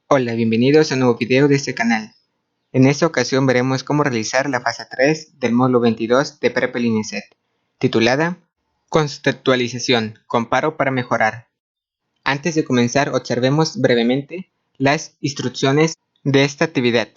Hola, bienvenidos a un nuevo video de este canal. En esta ocasión veremos cómo realizar la fase 3 del módulo 22 de Prepel INESET, titulada Conceptualización, comparo para mejorar. Antes de comenzar, observemos brevemente las instrucciones de esta actividad.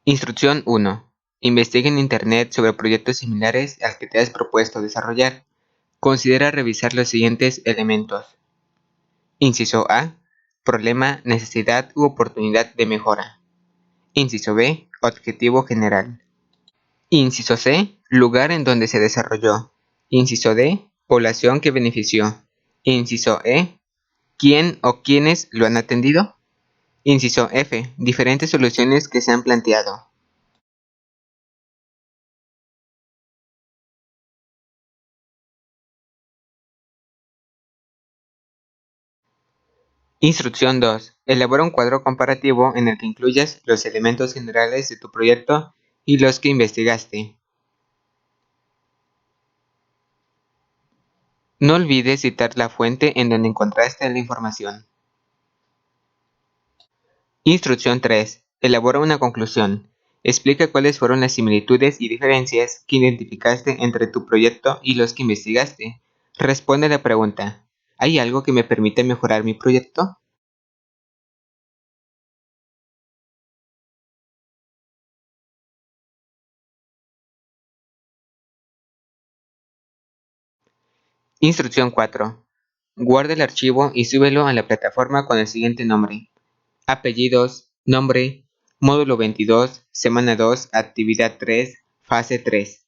Instrucción 1. Investiga en Internet sobre proyectos similares al que te has propuesto desarrollar. Considera revisar los siguientes elementos. Inciso A. Problema, necesidad u oportunidad de mejora. Inciso B. Objetivo general. Inciso C. Lugar en donde se desarrolló. Inciso D. Población que benefició. Inciso E. ¿Quién o quiénes lo han atendido? Inciso F. Diferentes soluciones que se han planteado. Instrucción 2. Elabora un cuadro comparativo en el que incluyas los elementos generales de tu proyecto y los que investigaste. No olvides citar la fuente en donde encontraste la información. Instrucción 3. Elabora una conclusión. Explica cuáles fueron las similitudes y diferencias que identificaste entre tu proyecto y los que investigaste. Responde a la pregunta: ¿hay algo que me permite mejorar mi proyecto? Instrucción 4. Guarda el archivo y súbelo a la plataforma con el siguiente nombre: apellidos, nombre, módulo 22, semana 2, actividad 3, fase 3.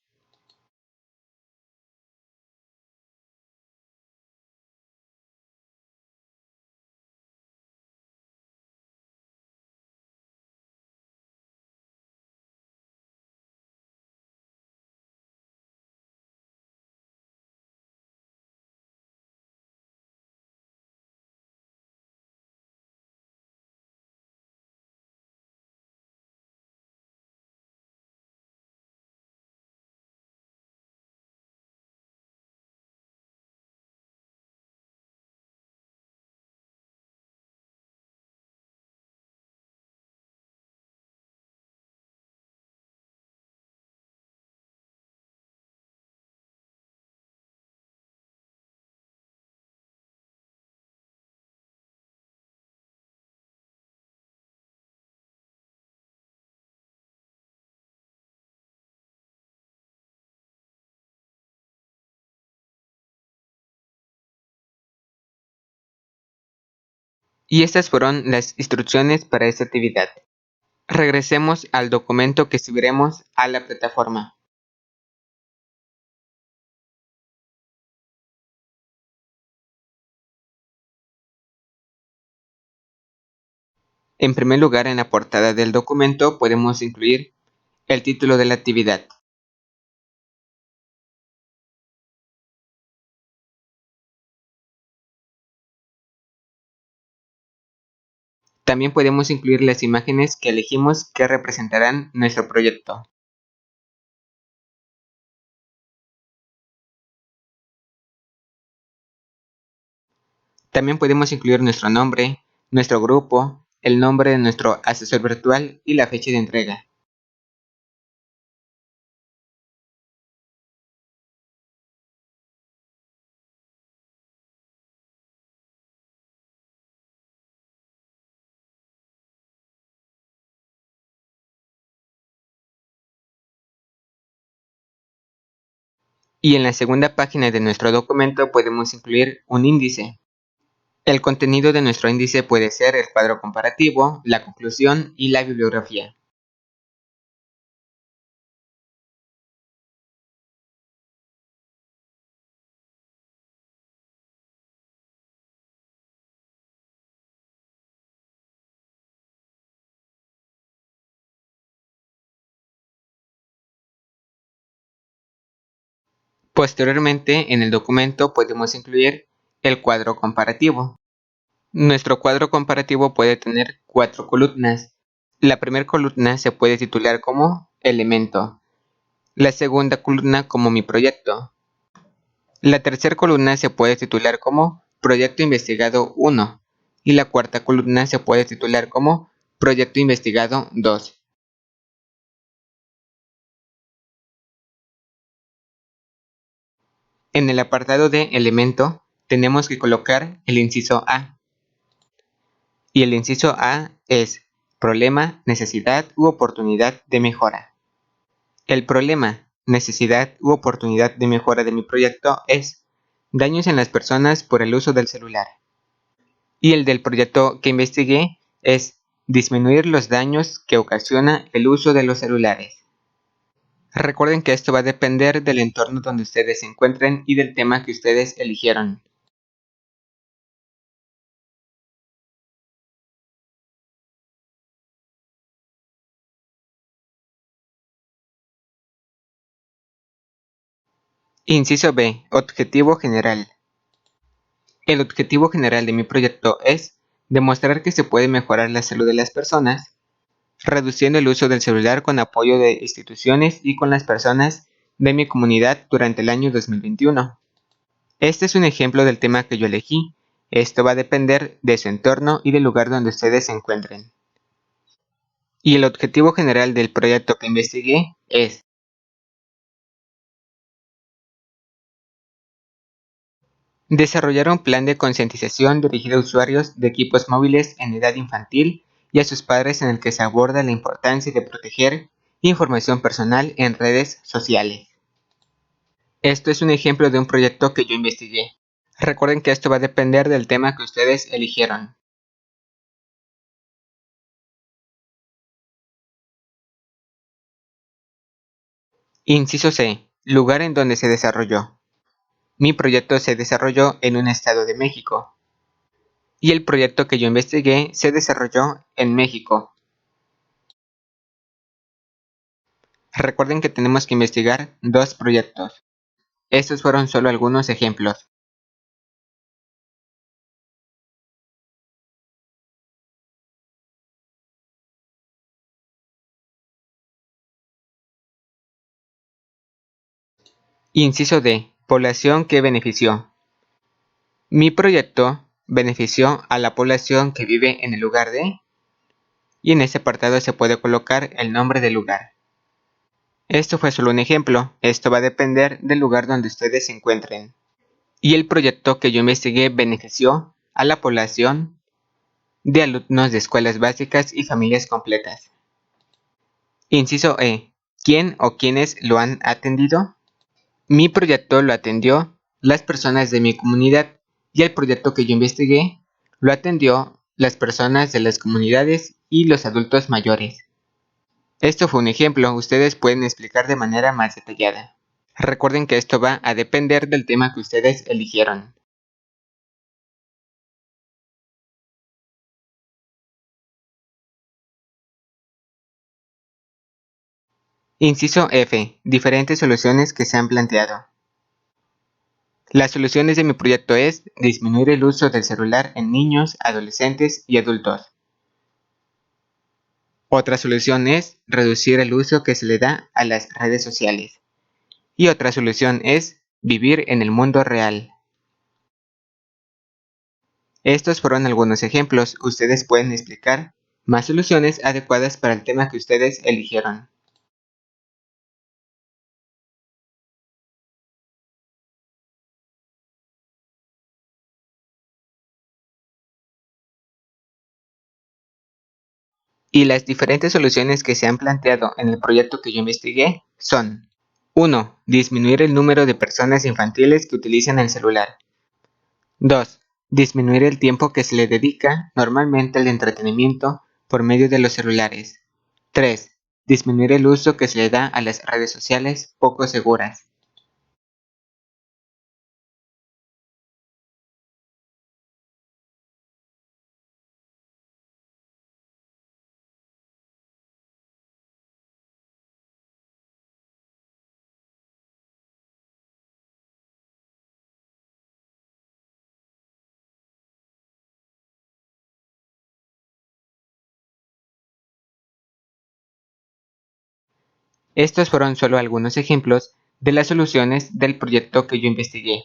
Y estas fueron las instrucciones para esta actividad. Regresemos al documento que subiremos a la plataforma. En primer lugar, en la portada del documento podemos incluir el título de la actividad. También podemos incluir las imágenes que elegimos que representarán nuestro proyecto. También podemos incluir nuestro nombre, nuestro grupo, el nombre de nuestro asesor virtual y la fecha de entrega. Y en la segunda página de nuestro documento podemos incluir un índice. El contenido de nuestro índice puede ser el cuadro comparativo, la conclusión y la bibliografía. Posteriormente, en el documento podemos incluir el cuadro comparativo. Nuestro cuadro comparativo puede tener 4 columnas. La primera columna se puede titular como elemento, la segunda columna como mi proyecto. La tercera columna se puede titular como proyecto investigado 1 y la cuarta columna se puede titular como proyecto investigado 2. En el apartado de elemento tenemos que colocar el inciso A. Y el inciso A es problema, necesidad u oportunidad de mejora. El problema, necesidad u oportunidad de mejora de mi proyecto es daños en las personas por el uso del celular. Y el del proyecto que investigué es disminuir los daños que ocasiona el uso de los celulares. Recuerden que esto va a depender del entorno donde ustedes se encuentren y del tema que ustedes eligieron. Inciso B. Objetivo general. El objetivo general de mi proyecto es demostrar que se puede mejorar la salud de las personas, reduciendo el uso del celular con apoyo de instituciones y con las personas de mi comunidad durante el año 2021. Este es un ejemplo del tema que yo elegí. Esto va a depender de su entorno y del lugar donde ustedes se encuentren. Y el objetivo general del proyecto que investigué es desarrollar un plan de concientización dirigido a usuarios de equipos móviles en edad infantil y a sus padres en el que se aborda la importancia de proteger información personal en redes sociales. Esto es un ejemplo de un proyecto que yo investigué. Recuerden que esto va a depender del tema que ustedes eligieron. Inciso C. Lugar en donde se desarrolló. Mi proyecto se desarrolló en un estado de México. Y el proyecto que yo investigué se desarrolló en México. Recuerden que tenemos que investigar 2 proyectos. Estos fueron solo algunos ejemplos. Inciso D. Población que benefició. Mi proyecto benefició a la población que vive en el lugar de, y en este apartado se puede colocar el nombre del lugar. Esto fue solo un ejemplo, esto va a depender del lugar donde ustedes se encuentren. Y el proyecto que yo investigué benefició a la población de alumnos de escuelas básicas y familias completas. Inciso E. ¿Quién o quiénes lo han atendido? Mi proyecto lo atendió las personas de mi comunidad y el proyecto que yo investigué lo atendió las personas de las comunidades y los adultos mayores. Esto fue un ejemplo, ustedes pueden explicar de manera más detallada. Recuerden que esto va a depender del tema que ustedes eligieron. Inciso F. Diferentes soluciones que se han planteado. Las soluciones de mi proyecto es disminuir el uso del celular en niños, adolescentes y adultos. Otra solución es reducir el uso que se le da a las redes sociales. Y otra solución es vivir en el mundo real. Estos fueron algunos ejemplos. Ustedes pueden explicar más soluciones adecuadas para el tema que ustedes eligieron. Y las diferentes soluciones que se han planteado en el proyecto que yo investigué son: 1. Disminuir el número de personas infantiles que utilizan el celular. 2. Disminuir el tiempo que se le dedica normalmente al entretenimiento por medio de los celulares. 3. Disminuir el uso que se le da a las redes sociales poco seguras. Estos fueron solo algunos ejemplos de las soluciones del proyecto que yo investigué.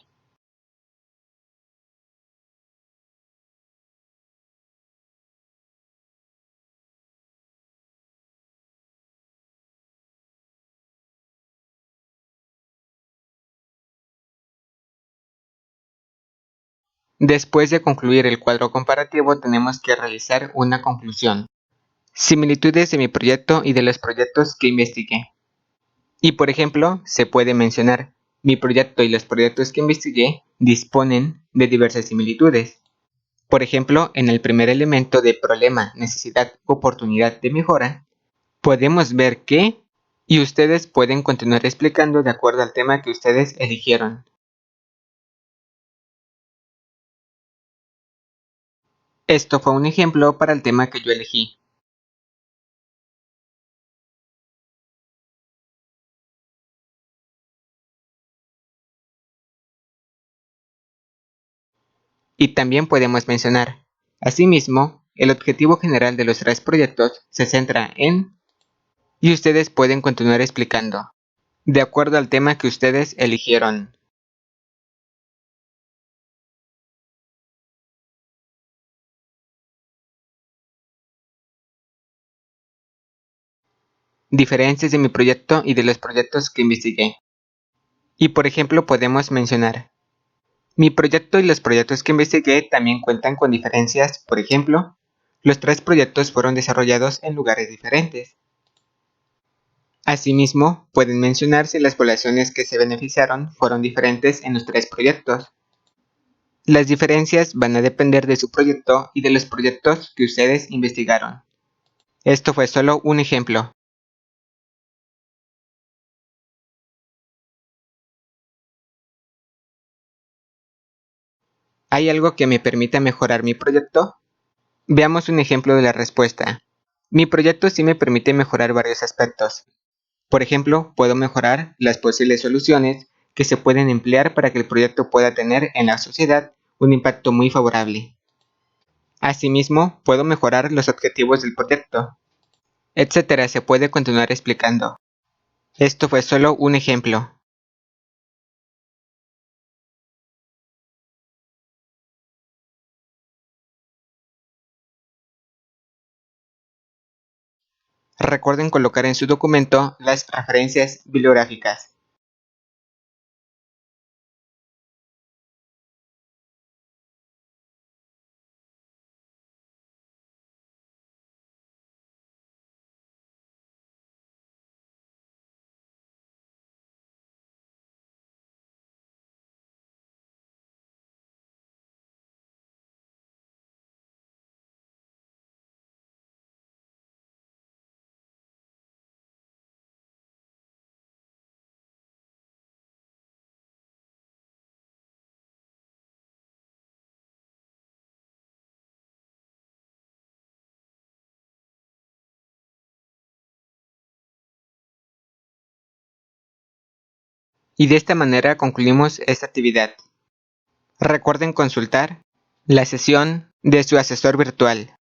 Después de concluir el cuadro comparativo, tenemos que realizar una conclusión. Similitudes de mi proyecto y de los proyectos que investigué. Y por ejemplo, se puede mencionar, mi proyecto y los proyectos que investigué disponen de diversas similitudes. Por ejemplo, en el primer elemento de problema, necesidad, oportunidad de mejora, podemos ver que, y ustedes pueden continuar explicando de acuerdo al tema que ustedes eligieron. Esto fue un ejemplo para el tema que yo elegí. Y también podemos mencionar, asimismo, el objetivo general de los tres proyectos se centra en, y ustedes pueden continuar explicando, de acuerdo al tema que ustedes eligieron. Diferencias de mi proyecto y de los proyectos que investigué. Y por ejemplo podemos mencionar, mi proyecto y los proyectos que investigué también cuentan con diferencias, por ejemplo, los tres proyectos fueron desarrollados en lugares diferentes. Asimismo, pueden mencionarse las poblaciones que se beneficiaron fueron diferentes en los tres proyectos. Las diferencias van a depender de su proyecto y de los proyectos que ustedes investigaron. Esto fue solo un ejemplo. ¿Hay algo que me permita mejorar mi proyecto? Veamos un ejemplo de la respuesta. Mi proyecto sí me permite mejorar varios aspectos. Por ejemplo, puedo mejorar las posibles soluciones que se pueden emplear para que el proyecto pueda tener en la sociedad un impacto muy favorable. Asimismo, puedo mejorar los objetivos del proyecto, etcétera. Se puede continuar explicando. Esto fue solo un ejemplo. Recuerden colocar en su documento las referencias bibliográficas. Y de esta manera concluimos esta actividad. Recuerden consultar la sesión de su asesor virtual.